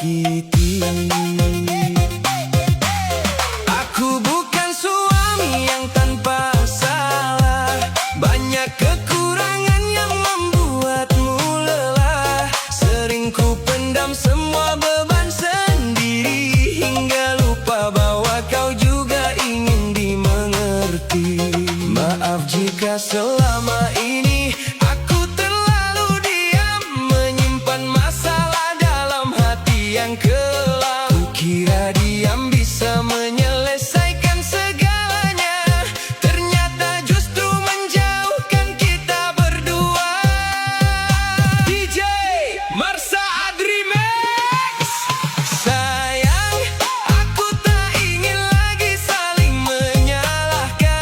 tersakiti. Aku bukan suami yang tanpa salah, banyak kekurangan yang membuatmu lelah. Sering ku pendam semua beban sendiri, hingga lupa bahwa kau juga ingin dimengerti. Maaf jika selama ini aku terlalu diam, menyimpan masalah dalam hati yang kelam. Kukira diam bisa menyelesaikan segalanya, ternyata justru menjauhkan kita berdua. DJ Marsha Adrimax. Sayang, aku tak ingin lagi saling menyalahkan.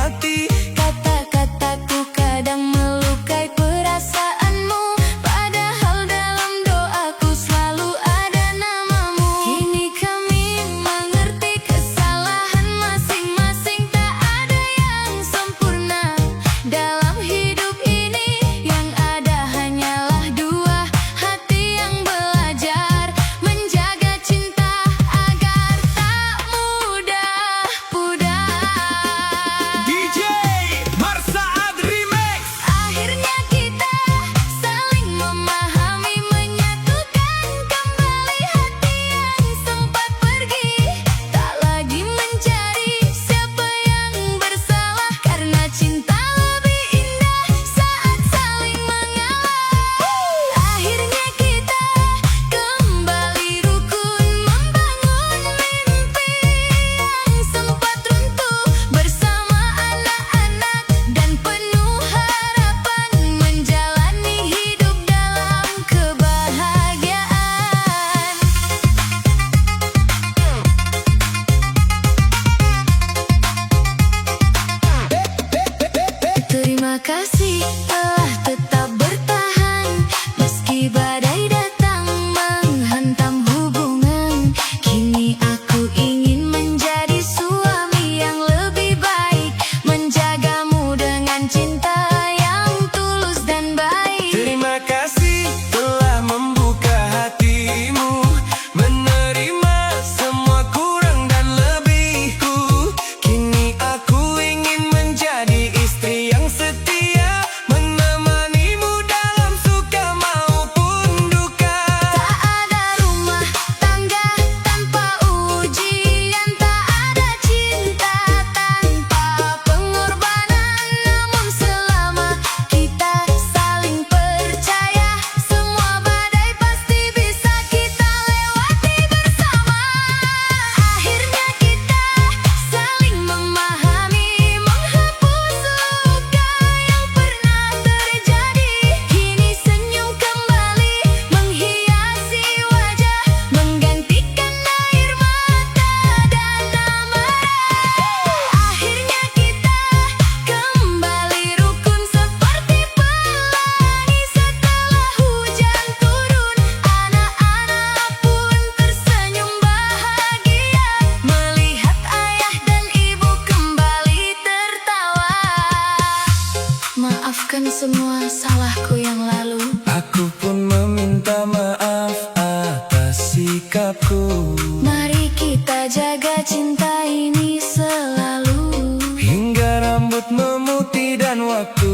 hati. Kata-kataku kadang melukai perasaanmu, padahal dalam doaku selalu ada namamu. Kini kami mengerti kesalahan masing-masing, tak ada yang sempurna dalam hidup ini. Yang ada hanyalah dua hati yang belajar menjaga cinta agar tak mudah-mudah. DJ Marsaad Remix. Akhirnya kita saling memahami, menyatukan kembali hati yang sempat pergi. Tak lagi mencari siapa yang bersalah, karena cinta lebih indah saat saling mengalah. Akhirnya kita kembali rukun, membangun mimpi yang sempat runtuh bersama anak-anak dan penuh harapan menjalani hidup dalam kebahagiaan. Terima kasih telah tetap bertahan meski badai datang menghantam hubungan. Kini aku ingin menjadi suami yang lebih baik, menjagamu dengan cinta yang tulus dan baik. Terima kasih telah membuka hatimu, menerima semua kurang dan lebihku. Kini aku ingin menjadi istri yang setia, menemanimu dalam suka maupun duka. Tak ada rumah tangga tanpa ujian, tak ada cinta tanpa pengorbanan. Namun selama kita saling percaya, semua badai pasti bisa kita lewati bersama. Akhirnya kita saling memahami, menghapus luka yang pernah terjadi. Kini senyum kembali menghiasi wajah, menggantikan air mata dan amarah. Akhirnya kita kembali rukun seperti pelangi setelah hujan turun. Anak-anak pun tersenyum bahagia melihat ayah dan ibu kembali tertawa. Maafkan semua salahku yang lalu. Aku pun meminta maaf atas sikapku, Mari kita jaga cinta ini selalu. hingga rambut memutih dan waktu